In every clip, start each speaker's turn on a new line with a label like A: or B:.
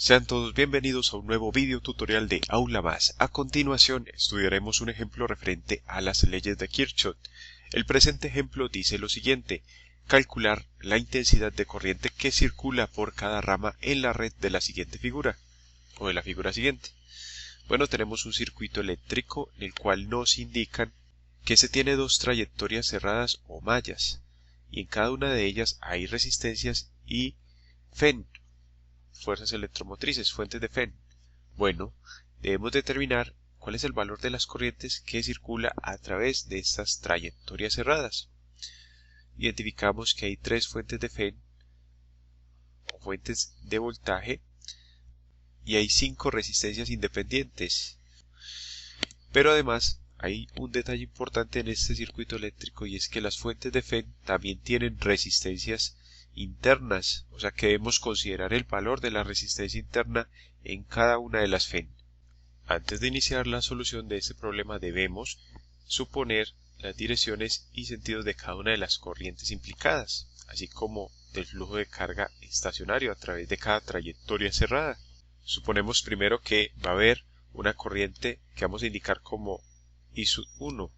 A: Sean todos bienvenidos a un nuevo video tutorial de Aula Más. A continuación estudiaremos un ejemplo referente a las leyes de Kirchhoff. El presente ejemplo dice lo siguiente: calcular la intensidad de corriente que circula por cada rama en la red de la siguiente figura, o de la figura siguiente. Bueno, tenemos un circuito eléctrico en el cual nos indican que se tiene dos trayectorias cerradas o mallas, y en cada una de ellas hay resistencias y FEN, fuerzas electromotrices, fuentes de FEN. Bueno, debemos determinar cuál es el valor de las corrientes que circula a través de estas trayectorias cerradas. Identificamos que hay tres fuentes de FEN o fuentes de voltaje y hay 5 resistencias independientes. Pero además hay un detalle importante en este circuito eléctrico, y es que las fuentes de FEN también tienen resistencias internas, o sea que debemos considerar el valor de la resistencia interna en cada una de las FEN. Antes de iniciar la solución de este problema debemos suponer las direcciones y sentidos de cada una de las corrientes implicadas, así como del flujo de carga estacionario a través de cada trayectoria cerrada. Suponemos primero que va a haber una corriente que vamos a indicar como I1,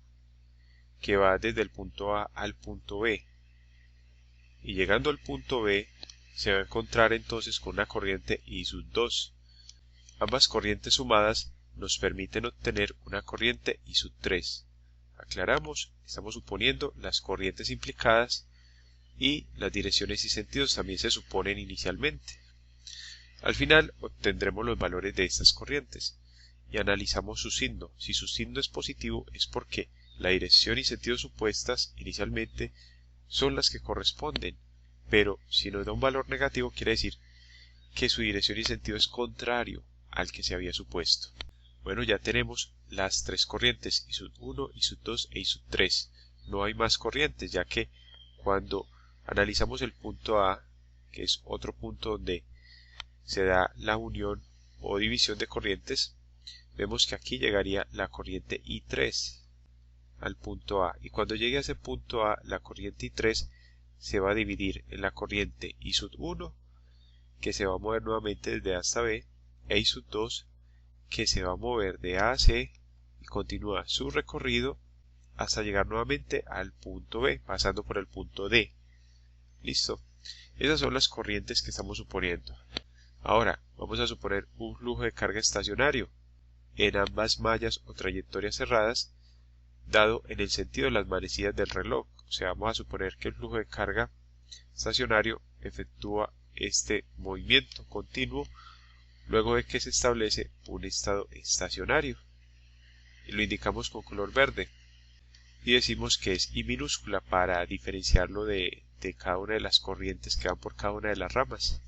A: que va desde el punto A al punto B, y llegando al punto B se va a encontrar entonces con una corriente I2. Ambas corrientes sumadas nos permiten obtener una corriente I3. Aclaramos, estamos suponiendo las corrientes implicadas y las direcciones y sentidos también se suponen inicialmente. Al final obtendremos los valores de estas corrientes y analizamos su signo. Si su signo es positivo es porque la dirección y sentido supuestas inicialmente son las que corresponden, pero si nos da un valor negativo quiere decir que su dirección y sentido es contrario al que se había supuesto. Bueno, ya tenemos las tres corrientes, I1, I2 e I3. No hay más corrientes, ya que cuando analizamos el punto A, que es otro punto donde se da la unión o división de corrientes, vemos que aquí llegaría la corriente I3 al punto A, y cuando llegue a ese punto A la corriente I3 se va a dividir en la corriente I1, que se va a mover nuevamente desde A hasta B, e I2, que se va a mover de A a C y continúa su recorrido hasta llegar nuevamente al punto B, pasando por el punto D. Listo. Esas son las corrientes que estamos suponiendo. Ahora vamos a suponer un flujo de carga estacionario en ambas mallas o trayectorias cerradas, dado en el sentido de las manecillas del reloj. O sea, vamos a suponer que el flujo de carga estacionario efectúa este movimiento continuo luego de que se establece un estado estacionario, y lo indicamos con color verde y decimos que es I minúscula para diferenciarlo de cada una de las corrientes que van por cada una de las ramas.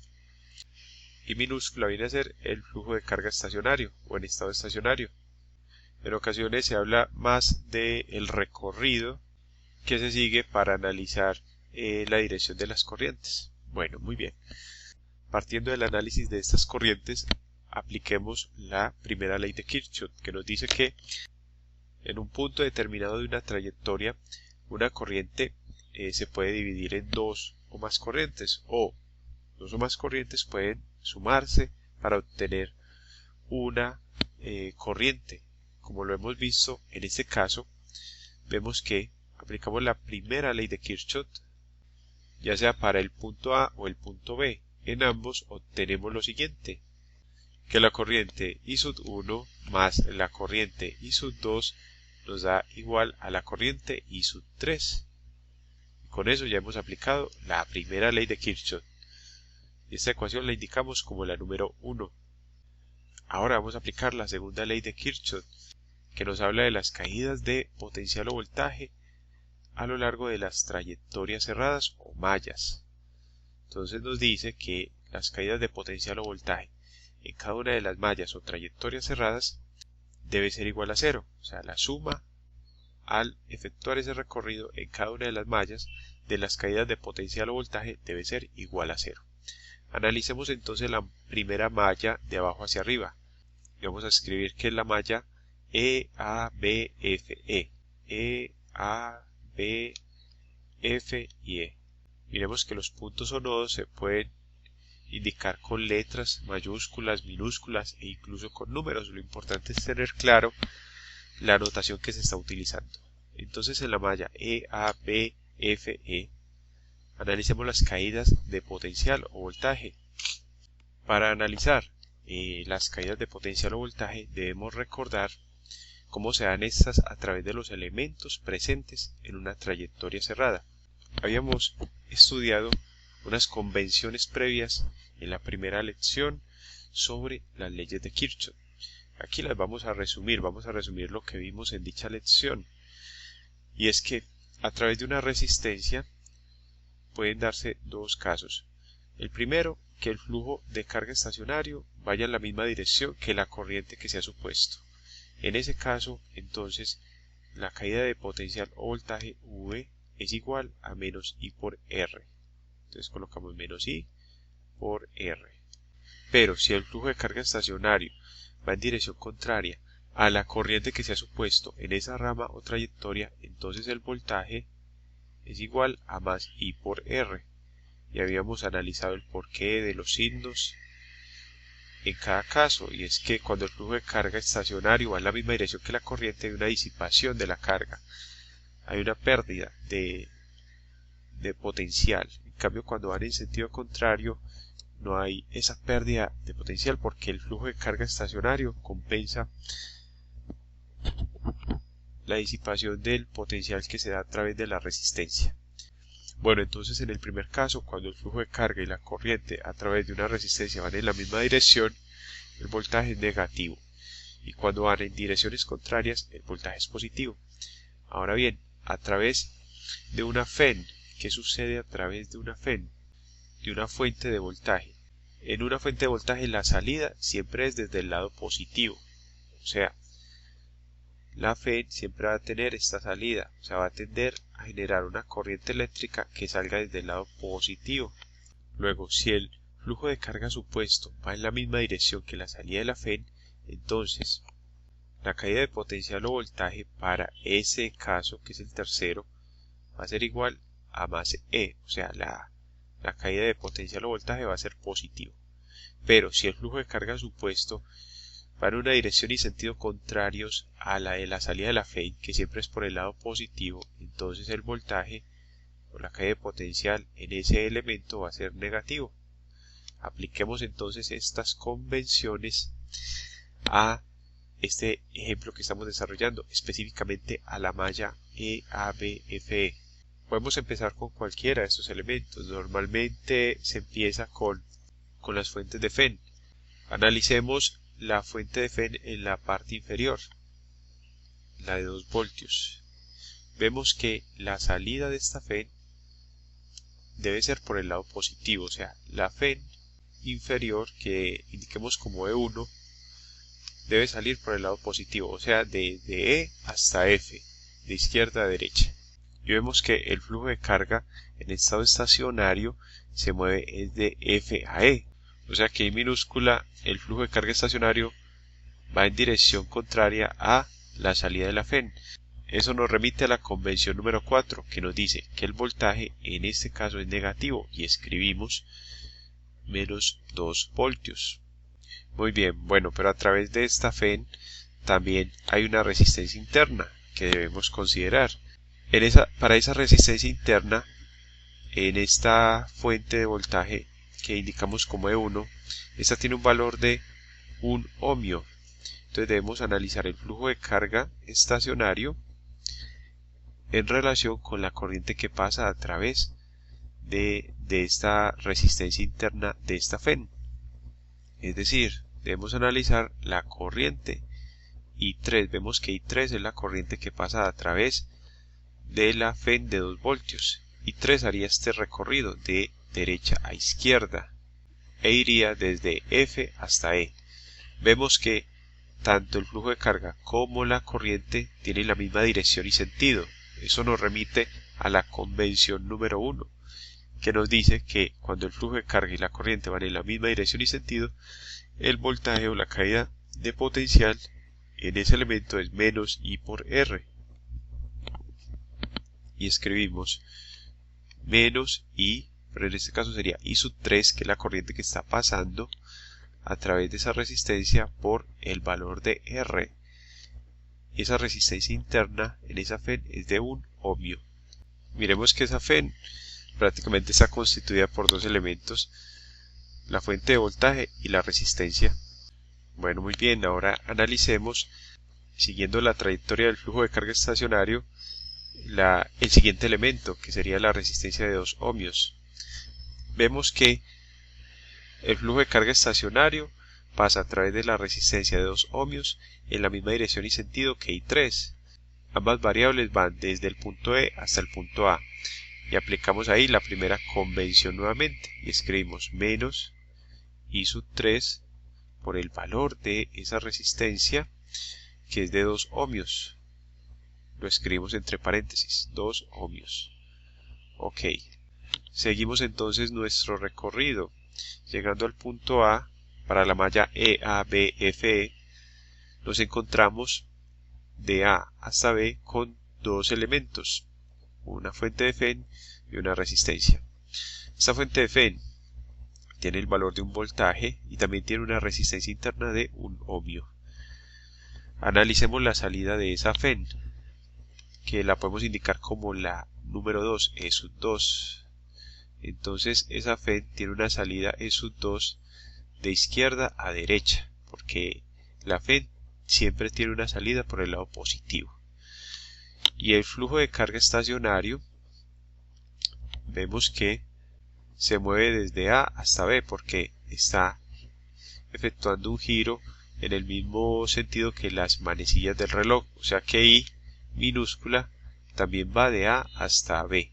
A: I minúscula viene a ser el flujo de carga estacionario o en estado estacionario. En ocasiones se habla más del recorrido que se sigue para analizar la dirección de las corrientes. Bueno, muy bien. Partiendo del análisis de estas corrientes, apliquemos la primera ley de Kirchhoff, que nos dice que en un punto determinado de una trayectoria, una corriente se puede dividir en dos o más corrientes, o dos o más corrientes pueden sumarse para obtener una corriente. Como lo hemos visto en este caso, vemos que aplicamos la primera ley de Kirchhoff, ya sea para el punto A o el punto B. En ambos obtenemos lo siguiente: que la corriente I1 más la corriente I2 nos da igual a la corriente I3. Con eso ya hemos aplicado la primera ley de Kirchhoff. Esta ecuación la indicamos como la número 1. Ahora vamos a aplicar la segunda ley de Kirchhoff, que nos habla de las caídas de potencial o voltaje a lo largo de las trayectorias cerradas o mallas. Entonces nos dice que las caídas de potencial o voltaje en cada una de las mallas o trayectorias cerradas debe ser igual a 0, o sea, la suma al efectuar ese recorrido en cada una de las mallas de las caídas de potencial o voltaje debe ser igual a 0. Analicemos entonces la primera malla de abajo hacia arriba. Y vamos a escribir que es la malla EABFE. EABF y E. Miremos que los puntos o nodos se pueden indicar con letras, mayúsculas, minúsculas e incluso con números. Lo importante es tener claro la notación que se está utilizando. Entonces en la malla E, A, B, F, E, analicemos las caídas de potencial o voltaje. Para analizar las caídas de potencial o voltaje debemos recordar cómo se dan estas a través de los elementos presentes en una trayectoria cerrada. Habíamos estudiado unas convenciones previas en la primera lección sobre las leyes de Kirchhoff. Aquí las vamos a resumir lo que vimos en dicha lección. Y es que a través de una resistencia pueden darse dos casos. El primero, que el flujo de carga estacionario vaya en la misma dirección que la corriente que se ha supuesto. En ese caso, entonces, la caída de potencial o voltaje V es igual a menos I por R. Entonces colocamos menos I por R. Pero si el flujo de carga estacionario va en dirección contraria a la corriente que se ha supuesto en esa rama o trayectoria, entonces el voltaje es igual a más I por R. Y habíamos analizado el porqué de los signos en cada caso, y es que cuando el flujo de carga estacionario va en la misma dirección que la corriente, hay una disipación de la carga, hay una pérdida de potencial. En cambio, cuando van en sentido contrario, no hay esa pérdida de potencial porque el flujo de carga estacionario compensa la disipación del potencial que se da a través de la resistencia. Bueno, entonces en el primer caso, cuando el flujo de carga y la corriente a través de una resistencia van en la misma dirección, el voltaje es negativo. Y cuando van en direcciones contrarias, el voltaje es positivo. Ahora bien, a través de una FEN, ¿qué sucede a través de una FEN? De una fuente de voltaje. En una fuente de voltaje la salida siempre es desde el lado positivo. O sea, la FEN siempre va a tener esta salida, o sea, va a tender a generar una corriente eléctrica que salga desde el lado positivo. Luego, si el flujo de carga supuesto va en la misma dirección que la salida de la FEN, entonces la caída de potencial o voltaje para ese caso, que es el tercero, va a ser igual a más E, o sea, la caída de potencial o voltaje va a ser positivo. Pero si el flujo de carga supuesto va en una dirección y sentido contrarios a la de la salida de la FEN, que siempre es por el lado positivo, entonces el voltaje o la caída de potencial en ese elemento va a ser negativo. Apliquemos entonces estas convenciones a este ejemplo que estamos desarrollando, específicamente a la malla EABFE. Podemos empezar con cualquiera de estos elementos. Normalmente se empieza con las fuentes de FEN. Analicemos la fuente de FEN en la parte inferior, la de 2 voltios. Vemos que la salida de esta FEN debe ser por el lado positivo, o sea, la FEN inferior, que indiquemos como E1, debe salir por el lado positivo, o sea, de E hasta F, de izquierda a derecha. Y vemos que el flujo de carga en estado estacionario se mueve es de F a E, o sea que I minúscula, el flujo de carga estacionario va en dirección contraria a la salida de la FEN. Eso nos remite a la convención número 4, que nos dice que el voltaje en este caso es negativo, y escribimos menos 2 voltios. Muy bien, bueno, pero a través de esta FEN también hay una resistencia interna que debemos considerar. Para esa resistencia interna, en esta fuente de voltaje que indicamos como E1, esta tiene un valor de 1 ohmio. Entonces debemos analizar el flujo de carga estacionario en relación con la corriente que pasa a través de esta resistencia interna de esta FEN. Es decir, debemos analizar la corriente I3. Vemos que I3 es la corriente que pasa a través de la FEN de 2 voltios. I3 haría este recorrido de derecha a izquierda e iría desde F hasta E. Vemos que tanto el flujo de carga como la corriente tienen la misma dirección y sentido. Eso nos remite a la convención número 1, que nos dice que cuando el flujo de carga y la corriente van en la misma dirección y sentido, el voltaje o la caída de potencial en ese elemento es menos I por R. Y escribimos menos I pero en este caso sería I3, que es la corriente que está pasando a través de esa resistencia, por el valor de R. Y esa resistencia interna en esa FEN es de 1 ohmio. Miremos que esa FEN prácticamente está constituida por dos elementos, la fuente de voltaje y la resistencia. Bueno, muy bien, ahora analicemos, siguiendo la trayectoria del flujo de carga estacionario, el siguiente elemento, que sería la resistencia de 2 ohmios. Vemos que el flujo de carga estacionario pasa a través de la resistencia de 2 ohmios en la misma dirección y sentido que I3. Ambas variables van desde el punto E hasta el punto A, y aplicamos ahí la primera convención nuevamente y escribimos menos I3 por el valor de esa resistencia, que es de 2 ohmios. Lo escribimos entre paréntesis, 2 ohmios. Ok, seguimos entonces nuestro recorrido, llegando al punto A. Para la malla EABFE nos encontramos de A hasta B con dos elementos, una fuente de FEN y una resistencia. Esta fuente de FEN tiene el valor de un voltaje y también tiene una resistencia interna de 1 ohmio. Analicemos la salida de esa FEN, que la podemos indicar como la número 2, E2. Entonces esa FEN tiene una salida E2 de izquierda a derecha, porque la FEN siempre tiene una salida por el lado positivo. Y el flujo de carga estacionario vemos que se mueve desde A hasta B, porque está efectuando un giro en el mismo sentido que las manecillas del reloj, o sea que I minúscula también va de A hasta B.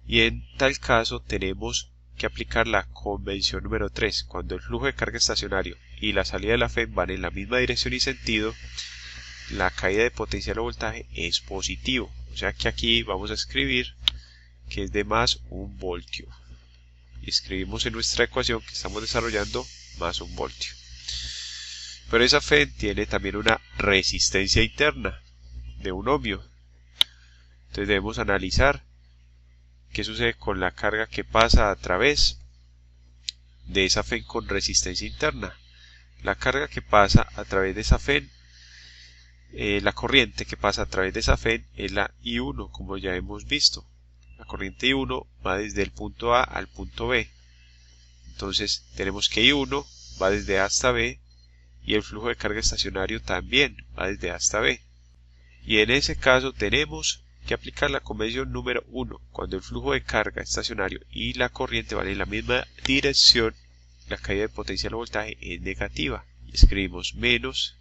A: Y en tal caso tenemos que aplicar la convención número 3. Cuando el flujo de carga estacionario y la salida de la FEN van en la misma dirección y sentido, la caída de potencial o voltaje es positivo. O sea que aquí vamos a escribir que es de más 1 voltio. Y escribimos en nuestra ecuación que estamos desarrollando más 1 voltio. Pero esa FEN tiene también una resistencia interna de 1 ohmio. Entonces debemos analizar qué sucede con la carga que pasa a través de esa FEN con resistencia interna. La carga que pasa a través de esa FEN, la corriente que pasa a través de esa FEN es la I1, como ya hemos visto. La corriente I1 va desde el punto A al punto B. Entonces tenemos que I1 va desde A hasta B y el flujo de carga estacionario también va desde A hasta B. Y en ese caso tenemos que aplicar la convención número 1. Cuando el flujo de carga estacionario y la corriente van en la misma dirección, la caída de potencial o voltaje es negativa. Y escribimos menos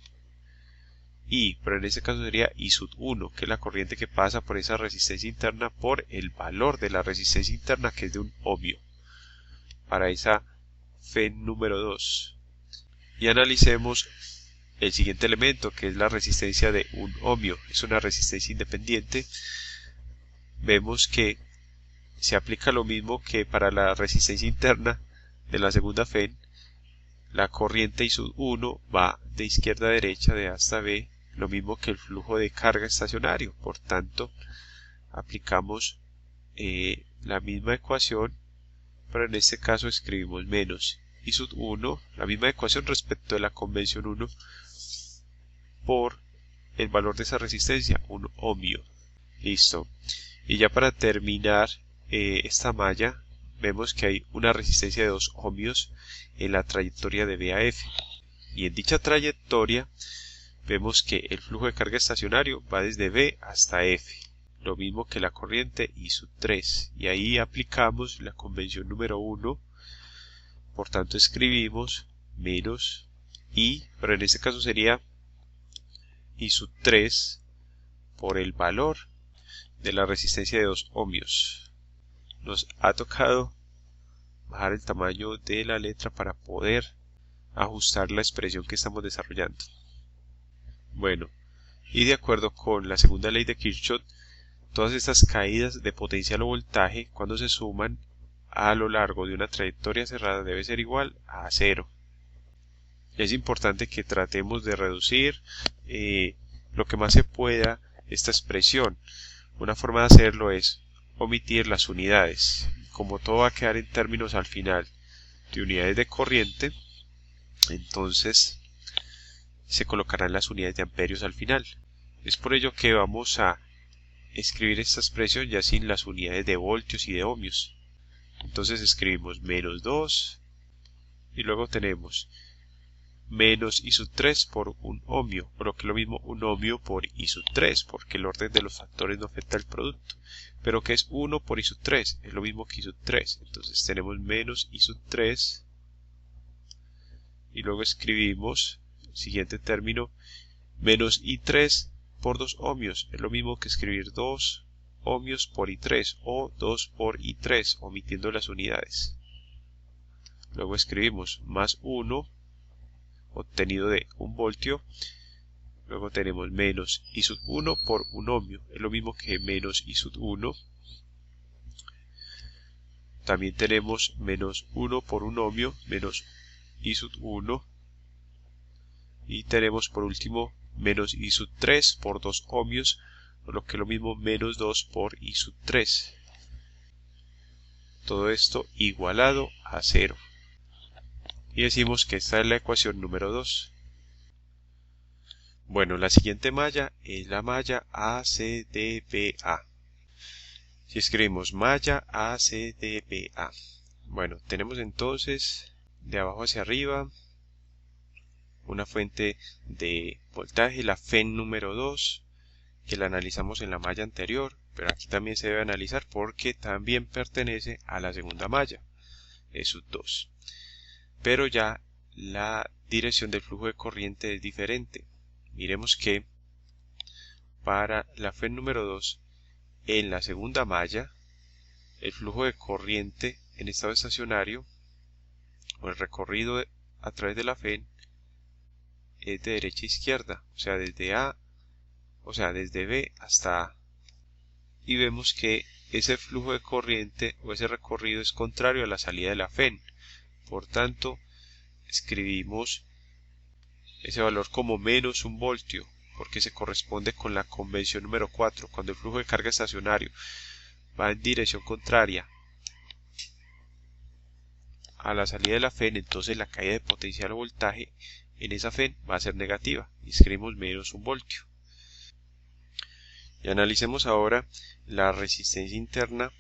A: I, pero en este caso sería I1, que es la corriente que pasa por esa resistencia interna por el valor de la resistencia interna, que es de 1 ohmio, para esa FEN número 2. Y analicemos el siguiente elemento, que es la resistencia de 1 ohmio. Es una resistencia independiente. Vemos que se aplica lo mismo que para la resistencia interna de la segunda FEN. La corriente I1 va de izquierda a derecha, de A hasta B, lo mismo que el flujo de carga estacionario. Por tanto, aplicamos la misma ecuación, pero en este caso escribimos menos I1, la misma ecuación respecto de la convención 1, por el valor de esa resistencia, 1 ohmio. Listo. Y ya para terminar esta malla, vemos que hay una resistencia de 2 ohmios en la trayectoria de B a F. Y en dicha trayectoria vemos que el flujo de carga estacionario va desde B hasta F, lo mismo que la corriente I3. Y ahí aplicamos la convención número 1. Por tanto escribimos menos I, pero en este caso sería I3 por el valor de la resistencia de 2 ohmios. Nos ha tocado bajar el tamaño de la letra para poder ajustar la expresión que estamos desarrollando. Bueno, y de acuerdo con la segunda ley de Kirchhoff, todas estas caídas de potencial o voltaje, cuando se suman a lo largo de una trayectoria cerrada, debe ser igual a 0. Es importante que tratemos de reducir lo que más se pueda esta expresión. Una forma de hacerlo es omitir las unidades. como todo va a quedar en términos al final de unidades de corriente, entonces se colocarán las unidades de amperios al final. Es por ello que vamos a escribir esta expresión ya sin las unidades de voltios y de ohmios. Entonces escribimos menos 2 y luego tenemos menos I sub 3 por un ohmio, o lo que es lo mismo un ohmio por I sub 3, porque el orden de los factores no afecta al producto. Pero que es 1 por I sub 3, es lo mismo que I sub 3. Entonces tenemos menos I sub 3 y luego escribimos el siguiente término, menos I3 por 2 ohmios, es lo mismo que escribir 2 ohmios por I3 o 2 por I3, omitiendo las unidades. Luego escribimos más 1 obtenido de 1 voltio, luego tenemos menos I sub 1 por 1 ohmio, es lo mismo que menos I sub 1, también tenemos menos 1 por 1 ohmio, menos I sub 1, y tenemos por último menos I sub 3 por 2 ohmios, o lo que es lo mismo menos 2 por I sub 3. Todo esto igualado a 0. Y decimos que esta es la ecuación número 2. Bueno, la siguiente malla es la malla ACDBA. Si escribimos malla ACDBA, bueno, tenemos entonces de abajo hacia arriba una fuente de voltaje, la FEN número 2, que la analizamos en la malla anterior, pero aquí también se debe analizar porque también pertenece a la segunda malla, es sub 2. Pero ya la dirección del flujo de corriente es diferente. Miremos que para la FEN número 2, en la segunda malla, el flujo de corriente en estado estacionario, o el recorrido a través de la FEN, es de derecha a izquierda, o sea, desde B hasta A. Y vemos que ese flujo de corriente o ese recorrido es contrario a la salida de la FEN. Por tanto, escribimos ese valor como menos 1 voltio, porque se corresponde con la convención número 4. Cuando el flujo de carga estacionario va en dirección contraria a la salida de la FEN, entonces la caída de potencial o voltaje en esa FEN va a ser negativa, y escribimos menos 1 voltio. Y analicemos ahora la resistencia interna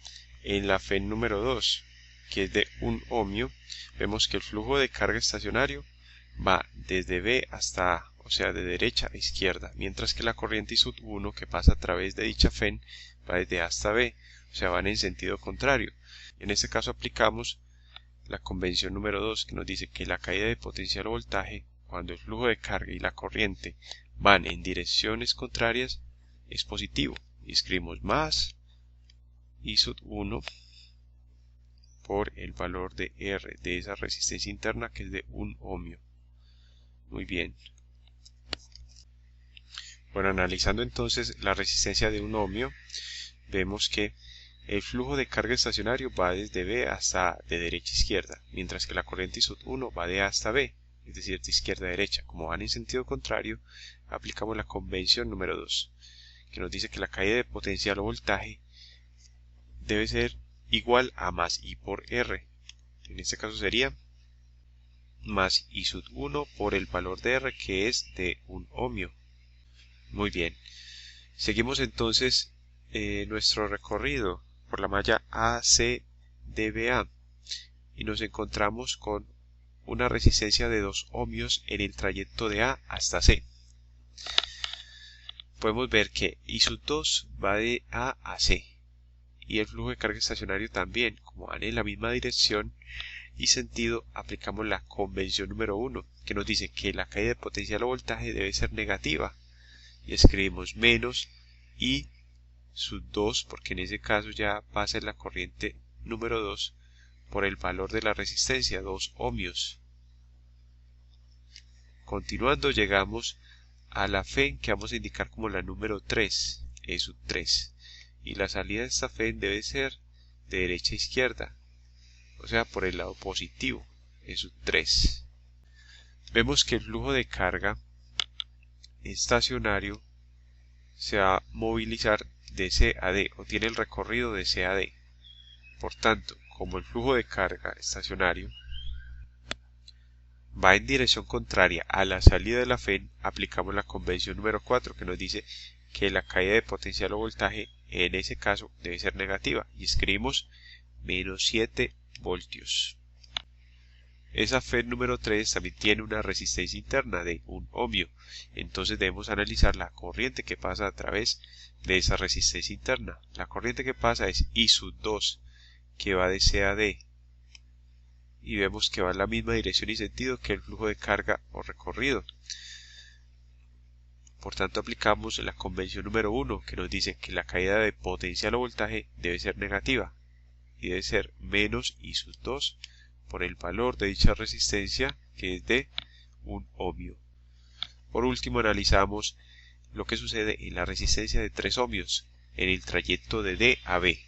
A: en la FEN número 2, que es de 1 ohmio. Vemos que el flujo de carga estacionario va desde B hasta A, o sea, de derecha a izquierda, mientras que la corriente I sub 1 que pasa a través de dicha FEN va desde A hasta B, o sea, van en sentido contrario. En este caso aplicamos la convención número 2, que nos dice que la caída de potencial o voltaje, cuando el flujo de carga y la corriente van en direcciones contrarias, es positivo. Y escribimos más I sub 1 por el valor de R de esa resistencia interna, que es de 1 ohmio. Muy bien. Bueno, analizando entonces la resistencia de 1 ohmio, vemos que el flujo de carga estacionario va desde B hasta A, de derecha a izquierda, mientras que la corriente I sub 1 va de A hasta B, es decir, de izquierda a derecha. Como van en sentido contrario, aplicamos la convención número 2, que nos dice que la caída de potencial o voltaje debe ser igual a más I por R. En este caso sería más I sub 1 por el valor de R, que es de 1 ohmio. Muy bien. Seguimos entonces nuestro recorrido por la malla ACDBA y nos encontramos con una resistencia de 2 ohmios en el trayecto de A hasta C. Podemos ver que I sub 2 va de A a C y el flujo de carga estacionario también. Como van en la misma dirección y sentido, aplicamos la convención número 1, que nos dice que la caída de potencial o voltaje debe ser negativa, y escribimos menos I sub 2, porque en ese caso ya va a ser la corriente número 2 por el valor de la resistencia, 2 ohmios. Continuando, llegamos a la FEN, que vamos a indicar como la número 3, E sub 3, y la salida de esta FEN debe ser de derecha a izquierda, o sea, por el lado positivo, E sub 3. Vemos que el flujo de carga estacionario se va a movilizar de C a D, o tiene el recorrido de C a D. Por tanto, como el flujo de carga estacionario va en dirección contraria a la salida de la FEN, aplicamos la convención número 4 que nos dice que la caída de potencial o voltaje en ese caso debe ser negativa y escribimos menos 7 voltios. Esa FEN número 3 también tiene una resistencia interna de 1 ohmio, entonces debemos analizar la corriente que pasa a través de esa resistencia interna. La corriente que pasa es I2, que va de C a D, y vemos que va en la misma dirección y sentido que el flujo de carga o recorrido. Por tanto, aplicamos la convención número 1 que nos dice que la caída de potencial o voltaje debe ser negativa y debe ser menos I2 por el valor de dicha resistencia, que es de 1 ohmio. Por último, analizamos lo que sucede en la resistencia de 3 ohmios en el trayecto de D a B.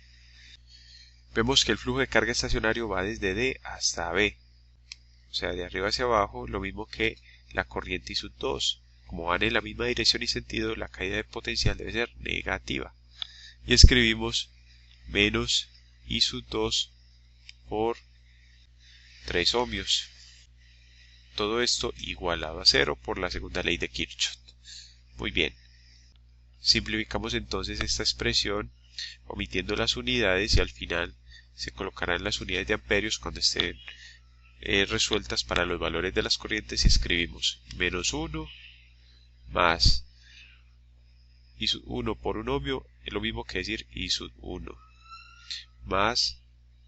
A: Vemos que el flujo de carga estacionario va desde D hasta B, o sea, de arriba hacia abajo, lo mismo que la corriente I2. Como van en la misma dirección y sentido, la caída de potencial debe ser negativa. Y escribimos menos I2 por 3 ohmios. Todo esto igualado a 0 por la segunda ley de Kirchhoff. Muy bien. Simplificamos entonces esta expresión omitiendo las unidades y al final se colocarán las unidades de amperios cuando estén resueltas para los valores de las corrientes y escribimos menos 1 más I1 por 1 ohmio es lo mismo que decir I1 más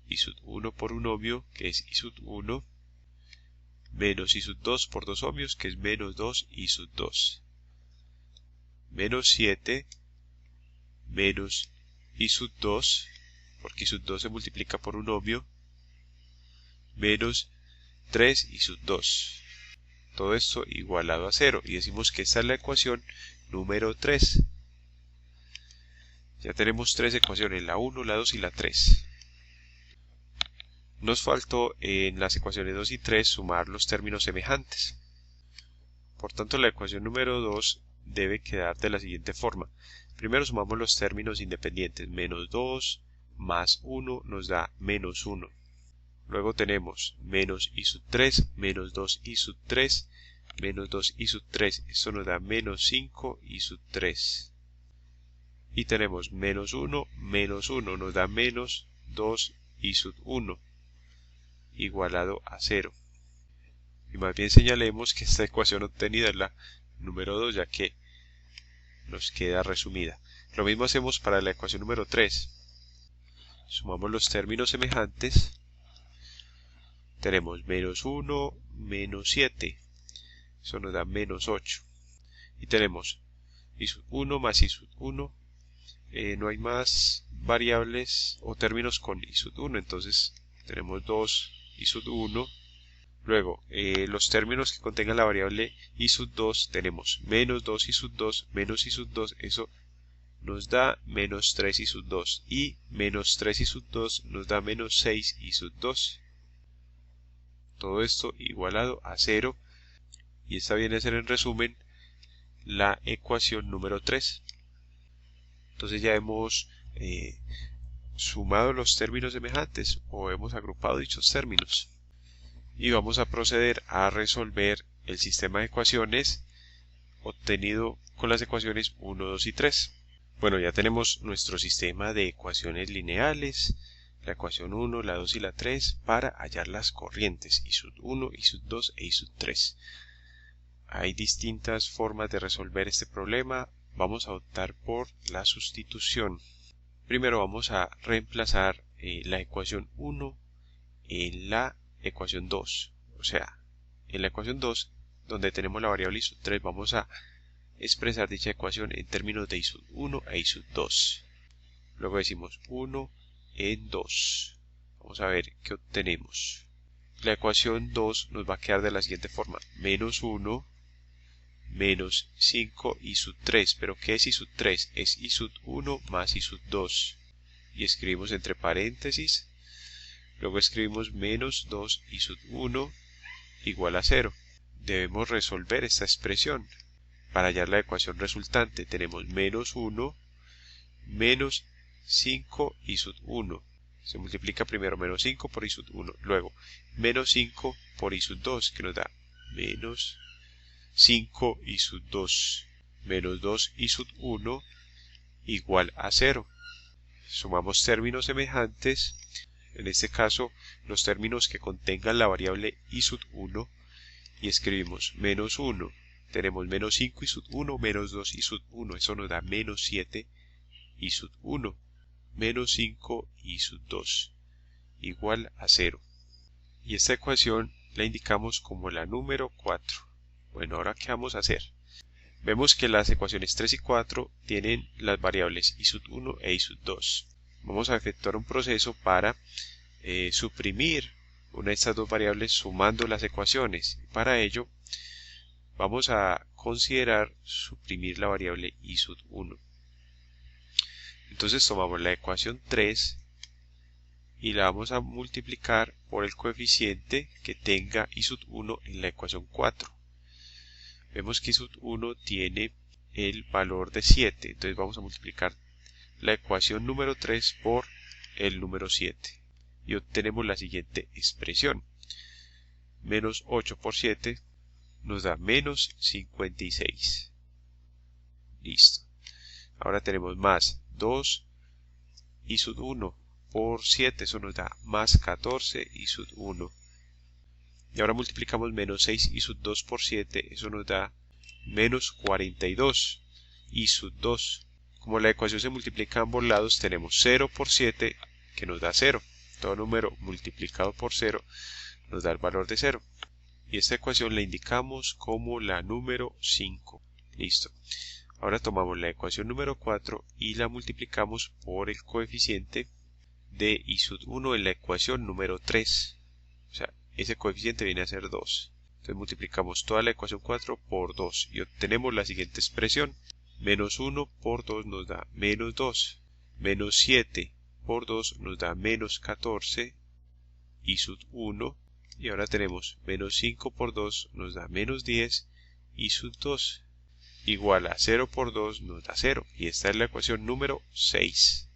A: I1 por 1 ohmio que es I1 menos I2 por 2 ohmios que es menos 2 I2 menos 7 menos I2 porque I2 se multiplica por 1 ohmio menos 3 I2. Todo esto igualado a 0 y decimos que esta es la ecuación número 3. Ya tenemos 3 ecuaciones, la 1, la 2 y la 3. Nos faltó en las ecuaciones 2 y 3 sumar los términos semejantes. Por tanto, la ecuación número 2 debe quedar de la siguiente forma. Primero sumamos los términos independientes, menos 2 más 1 nos da menos 1. Luego tenemos menos I3, menos 2 I3, menos 2 I3, esto nos da menos 5 I3. Y tenemos menos 1 nos da menos 2 I1, igualado a 0. Y más bien señalemos que esta ecuación obtenida es la número 2, ya que nos queda resumida. Lo mismo hacemos para la ecuación número 3. Sumamos los términos semejantes. Tenemos menos 1, menos 7. Eso nos da menos 8. Y tenemos I1 más I1. No hay más variables o términos con I1. Entonces tenemos 2 I1. Luego, los términos que contengan la variable I2 tenemos menos 2 I2, menos I2. Eso nos da menos 3 I2. Y menos 3 I2 nos da menos 6 I2. Todo esto igualado a 0 y esta viene a ser en resumen la ecuación número 3. Entonces ya hemos sumado los términos semejantes o hemos agrupado dichos términos y vamos a proceder a resolver el sistema de ecuaciones obtenido con las ecuaciones 1, 2 y 3. Bueno, ya tenemos nuestro sistema de ecuaciones lineales, la ecuación 1, la 2 y la 3 para hallar las corrientes I1, I2 e I3. Hay distintas formas de resolver este problema. Vamos a optar por la sustitución. Primero vamos a reemplazar la ecuación 1 en la ecuación 2. O sea, en la ecuación 2, donde tenemos la variable I3, vamos a expresar dicha ecuación en términos de I1 e I2. Luego decimos 1 en 2. Vamos a ver qué obtenemos. La ecuación 2 nos va a quedar de la siguiente forma. Menos 1 menos 5 I3. ¿Pero qué es I3? Es I1 más I2. Y escribimos entre paréntesis. Luego escribimos menos 2 I1 igual a 0. Debemos resolver esta expresión. Para hallar la ecuación resultante tenemos menos 1 menos 5 I1. se multiplica primero menos 5 por i sub 1, luego menos 5 por i sub 2, que nos da menos 5 i sub 2, menos 2 i sub 1 igual a 0. Sumamos términos semejantes, en este caso los términos que contengan la variable i sub 1, y escribimos menos 1. Tenemos menos 5 i sub 1, menos 2 i sub 1, eso nos da menos 7 i sub 1, menos 5 i sub 2, igual a 0. Y esta ecuación la indicamos como la número 4. Bueno, ahora ¿qué vamos a hacer? Vemos que las ecuaciones 3 y 4 tienen las variables i sub 1 e i sub 2. Vamos a efectuar un proceso para suprimir una de estas dos variables sumando las ecuaciones. Para ello vamos a considerar suprimir la variable i sub 1. Entonces tomamos la ecuación 3 y la vamos a multiplicar por el coeficiente que tenga i sub 1 en la ecuación 4. Vemos que i sub 1 tiene el valor de 7, entonces vamos a multiplicar la ecuación número 3 por el número 7 y obtenemos la siguiente expresión. Menos 8 por 7 nos da menos 56. Listo. Ahora tenemos más 2 i sub 1 por 7, eso nos da más 14 i sub 1. Y ahora multiplicamos menos 6 i sub 2 por 7, eso nos da menos 42 i sub 2. Como la ecuación se multiplica a ambos lados, tenemos 0 por 7, que nos da 0. Todo número multiplicado por 0 nos da el valor de 0. Y esta ecuación la indicamos como la número 5. Listo. Ahora tomamos la ecuación número 4 y la multiplicamos por el coeficiente de i sub 1 en la ecuación número 3. O sea, ese coeficiente viene a ser 2. Entonces multiplicamos toda la ecuación 4 por 2 y obtenemos la siguiente expresión. Menos 1 por 2 nos da menos 2. Menos 7 por 2 nos da menos 14 i sub 1. Y ahora tenemos menos 5 por 2 nos da menos 10 i sub 2. Igual a 0 por 2 nos da 0. Y esta es la ecuación número 6.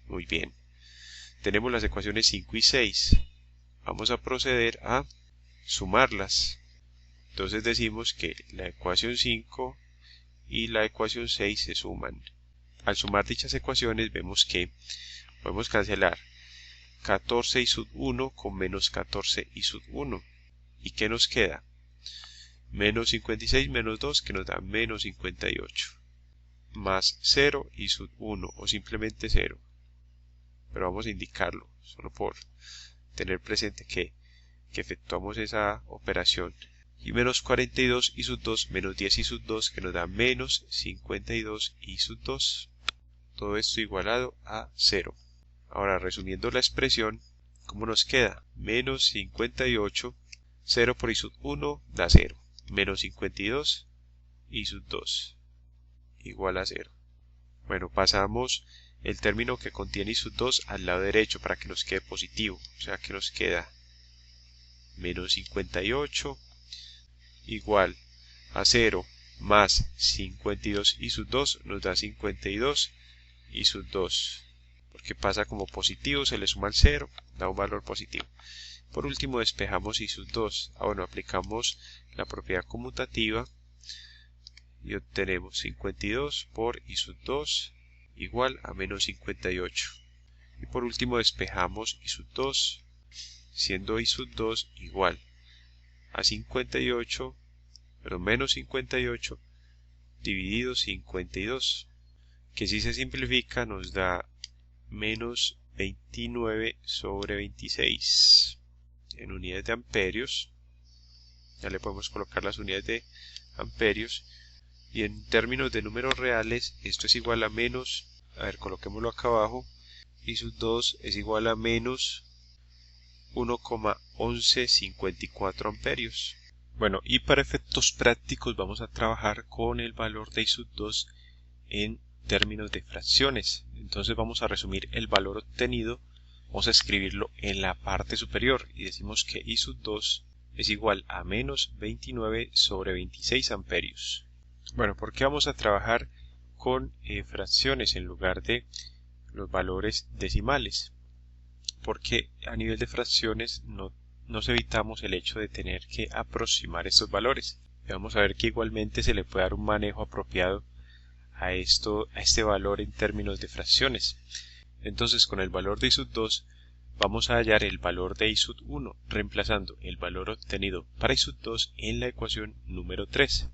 A: Muy bien. Tenemos las ecuaciones 5 y 6. Vamos a proceder a sumarlas. Entonces decimos que la ecuación 5 y la ecuación 6 se suman. Al sumar dichas ecuaciones vemos que podemos cancelar 14 i sub 1 con menos 14 i sub 1. ¿Y qué nos queda? Menos 56 menos 2, que nos da menos 58. Más 0 i sub 1 o simplemente 0. Pero vamos a indicarlo solo por tener presente que efectuamos esa operación. Y menos 42 i sub 2 menos 10 i sub 2, que nos da menos 52 i sub 2. Todo esto igualado a 0. Ahora, resumiendo la expresión, ¿cómo nos queda? Menos 58, 0 por i sub 1 da 0. Menos 52 i sub 2 igual a 0. Bueno, pasamos el término que contiene i sub 2 al lado derecho para que nos quede positivo. O sea que nos queda menos 58 igual a 0 más 52 i sub 2 nos da 52 i sub 2. Porque pasa como positivo, se le suma el 0, da un valor positivo. Por último despejamos i sub 2. Bueno, aplicamos la propiedad conmutativa y obtenemos 52 por i sub 2 igual a menos 58. Y por último despejamos i sub 2, siendo i sub 2 igual a 58, pero menos 58 dividido 52, que si se simplifica nos da menos 29 sobre 26 en unidades de amperios. Ya le podemos colocar las unidades de amperios, y en términos de números reales esto es igual a menos, coloquémoslo acá abajo, i sub 2 es igual a menos 1,1154 amperios. Bueno, y para efectos prácticos vamos a trabajar con el valor de i sub 2 en términos de fracciones. Entonces vamos a resumir el valor obtenido, vamos a escribirlo en la parte superior y decimos que i sub 2 es igual a menos 29 sobre 26 amperios. Bueno, ¿por qué vamos a trabajar con fracciones en lugar de los valores decimales? porque a nivel de fracciones nos evitamos el hecho de tener que aproximar estos valores. Y vamos a ver que igualmente se le puede dar un manejo apropiado a este valor en términos de fracciones. Entonces, con el valor de I sub 2 vamos a hallar el valor de I sub 1 reemplazando el valor obtenido para I sub 2 en la ecuación número 3.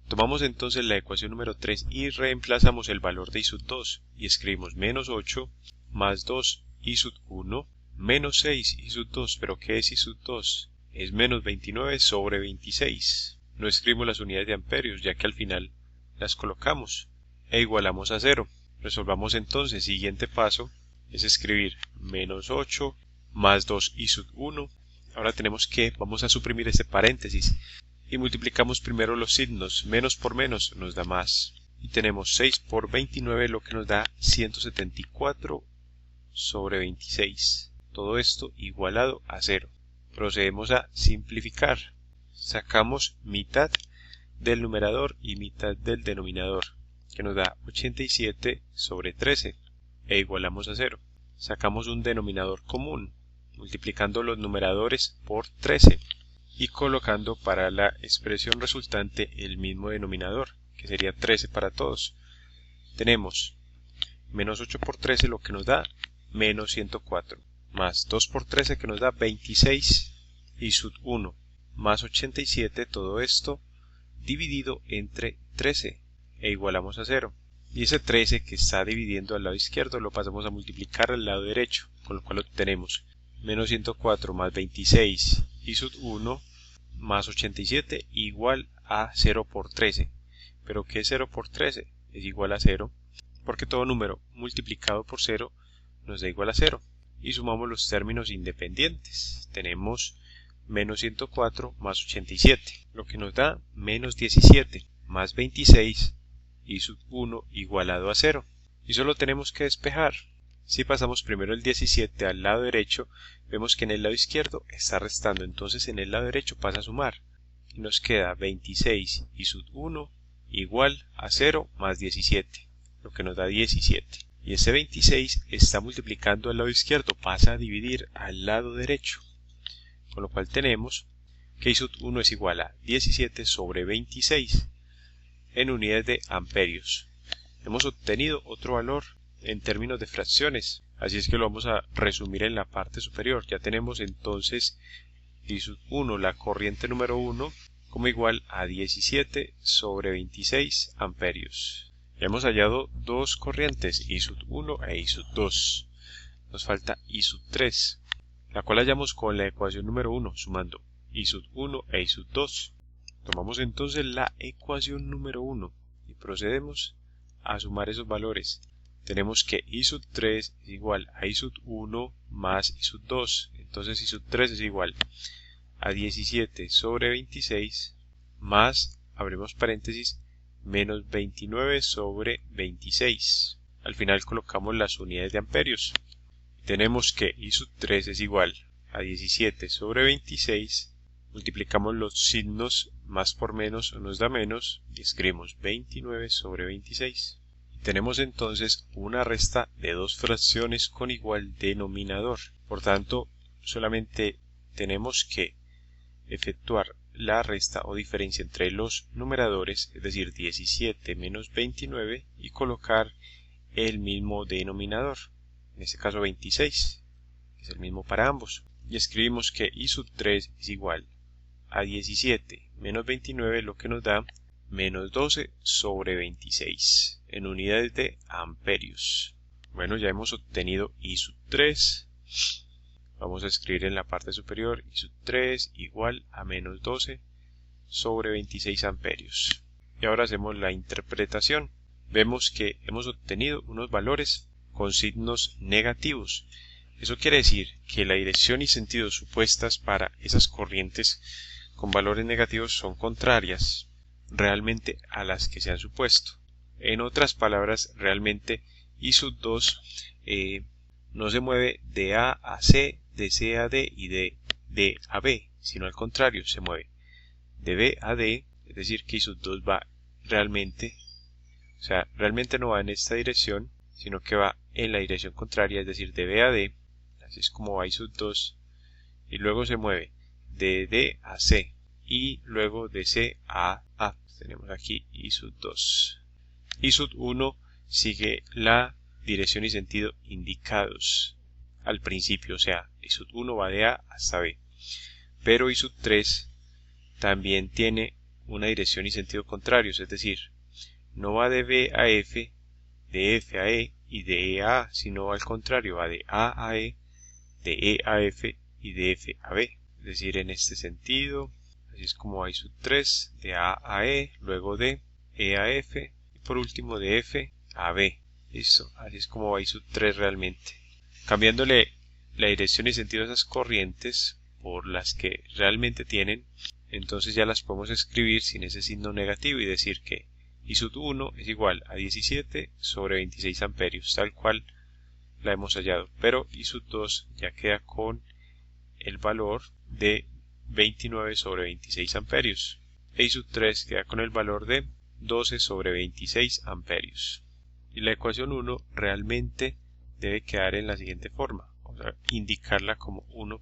A: Tomamos entonces la ecuación número 3 y reemplazamos el valor de I sub 2 y escribimos menos 8 más 2 I sub 1 menos 6 I sub 2. ¿Pero qué es I sub 2? Es menos 29 sobre 26. No escribimos las unidades de amperios ya que al final las colocamos e igualamos a 0. Resolvamos entonces. Siguiente paso es escribir menos 8 más 2 I sub 1. Ahora vamos a suprimir este paréntesis y multiplicamos primero los signos. Menos por menos nos da más. Y tenemos 6 por 29 lo que nos da 174 sobre 26. Todo esto igualado a 0. Procedemos a simplificar. Sacamos mitad del numerador y mitad del denominador, que nos da 87 sobre 13, e igualamos a 0. Sacamos un denominador común, multiplicando los numeradores por 13, y colocando para la expresión resultante el mismo denominador, que sería 13 para todos. Tenemos menos 8 por 13, lo que nos da menos 104, más 2 por 13, que nos da 26 I sub 1, más 87, todo esto dividido entre 13, e igualamos a 0. Y ese 13 que está dividiendo al lado izquierdo lo pasamos a multiplicar al lado derecho, con lo cual obtenemos menos 104 más 26 I sub 1 más 87 igual a 0 por 13. ¿Pero qué es 0 por 13? Es igual a 0, porque todo número multiplicado por 0 nos da igual a 0. Y sumamos los términos independientes. Tenemos menos 104 más 87, lo que nos da menos 17 más 26 I sub 1 igualado a 0. Y solo tenemos que despejar. Si pasamos primero el 17 al lado derecho, vemos que en el lado izquierdo está restando, entonces en el lado derecho pasa a sumar. Y nos queda 26 I sub 1 igual a 0 más 17, lo que nos da 17. Y ese 26 está multiplicando al lado izquierdo, pasa a dividir al lado derecho. Con lo cual tenemos que I sub 1 es igual a 17 sobre 26 en unidades de amperios. Hemos obtenido otro valor en términos de fracciones, así es que lo vamos a resumir en la parte superior. Ya tenemos entonces I sub 1, la corriente número 1, como igual a 17 sobre 26 amperios. Ya hemos hallado dos corrientes, I sub 1 e I sub 2. Nos falta I sub 3. La cual hallamos con la ecuación número 1, sumando I sub 1 e I sub 2. Tomamos entonces la ecuación número 1 y procedemos a sumar esos valores. Tenemos que I sub 3 es igual a I sub 1 más I sub 2. Entonces I sub 3 es igual a 17 sobre 26 más, abrimos paréntesis, menos 29 sobre 26. Al final colocamos las unidades de amperios. Tenemos que I sub 3 es igual a 17 sobre 26, multiplicamos los signos, más por menos nos da menos, y escribimos 29 sobre 26. Tenemos entonces una resta de dos fracciones con igual denominador. Por tanto, solamente tenemos que efectuar la resta o diferencia entre los numeradores, es decir, 17 menos 29, y colocar el mismo denominador. En este caso 26, que es el mismo para ambos, y escribimos que I sub 3 es igual a 17 menos 29, lo que nos da menos 12 sobre 26 en unidades de amperios. Bueno, ya hemos obtenido I sub 3. Vamos a escribir en la parte superior I sub 3 igual a menos 12 sobre 26 amperios. Y ahora hacemos la interpretación. Vemos que hemos obtenido unos valores con signos negativos. Eso quiere decir que la dirección y sentido supuestas para esas corrientes con valores negativos son contrarias realmente a las que se han supuesto. En otras palabras, realmente I sub 2 no se mueve de A a C, de C a D y de D a B, sino al contrario, se mueve de B a D, es decir que I sub 2 va realmente no va en esta dirección, sino que va en la dirección contraria, es decir, de B a D. así es como va I sub 2, y luego se mueve de D a C, y luego de C a A. Tenemos aquí I sub 2. I sub 1 sigue la dirección y sentido indicados al principio, o sea, I sub 1 va de A hasta B. Pero I sub 3 también tiene una dirección y sentido contrarios, es decir, no va de B a F, de F a E y de E a A, sino al contrario, va de A a E, de E a F y de F a B. Es decir, en este sentido, así es como va I sub 3, de A a E, luego de E a F y por último de F a B. Listo, así es como va I sub 3 realmente. Cambiándole la dirección y sentido a esas corrientes por las que realmente tienen, entonces ya las podemos escribir sin ese signo negativo y decir que I sub 1 es igual a 17 sobre 26 amperios, tal cual la hemos hallado, pero I sub 2 ya queda con el valor de 29 sobre 26 amperios. E I sub 3 queda con el valor de 12 sobre 26 amperios. Y la ecuación 1 realmente debe quedar en la siguiente forma, o sea, indicarla como 1'.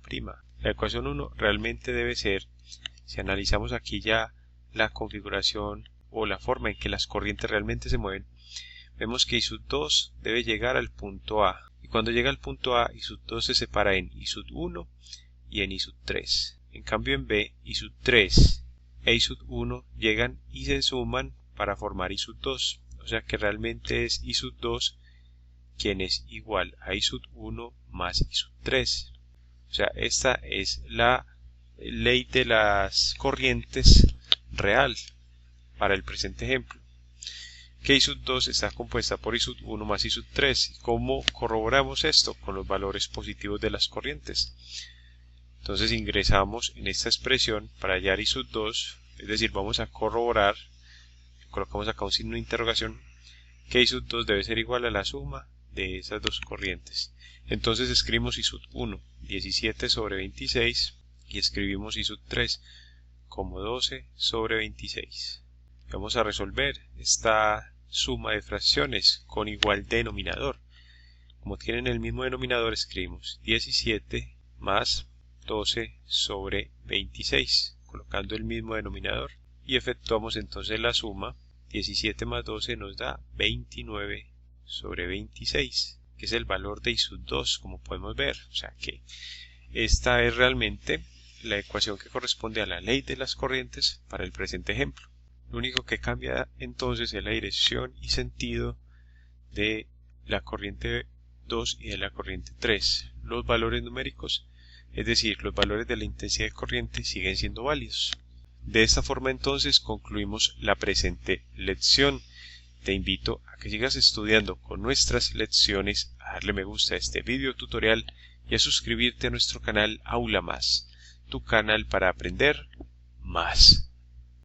A: La ecuación 1 realmente debe ser, si analizamos aquí ya la configuración o la forma en que las corrientes realmente se mueven, vemos que I sub 2 debe llegar al punto A. Y cuando llega al punto A, I sub 2 se separa en I sub 1 y en I sub 3. En cambio en B, I sub 3 e I sub 1 llegan y se suman para formar I sub 2. O sea que realmente es I sub 2 quien es igual a I sub 1 más I sub 3. O sea, esta es la ley de las corrientes real para el presente ejemplo. Que I sub 2 está compuesta por I sub 1 más I sub 3. ¿Cómo corroboramos esto? Con los valores positivos de las corrientes. Entonces ingresamos en esta expresión para hallar I sub 2, es decir, vamos a corroborar, colocamos acá un signo de interrogación, que I sub 2 debe ser igual a la suma de esas dos corrientes. Entonces escribimos I sub 1, 17 sobre 26, y escribimos I sub 3 como 12 sobre 26. Vamos a resolver esta suma de fracciones con igual denominador. Como tienen el mismo denominador, escribimos 17 más 12 sobre 26, colocando el mismo denominador, y efectuamos entonces la suma. 17 más 12 nos da 29 sobre 26, que es el valor de I sub 2, como podemos ver. O sea que esta es realmente la ecuación que corresponde a la ley de las corrientes para el presente ejemplo. Lo único que cambia entonces es la dirección y sentido de la corriente 2 y de la corriente 3. Los valores numéricos, es decir, los valores de la intensidad de corriente, siguen siendo válidos. De esta forma entonces concluimos la presente lección. Te invito a que sigas estudiando con nuestras lecciones, a darle me gusta a este video tutorial y a suscribirte a nuestro canal Aula Más, tu canal para aprender más.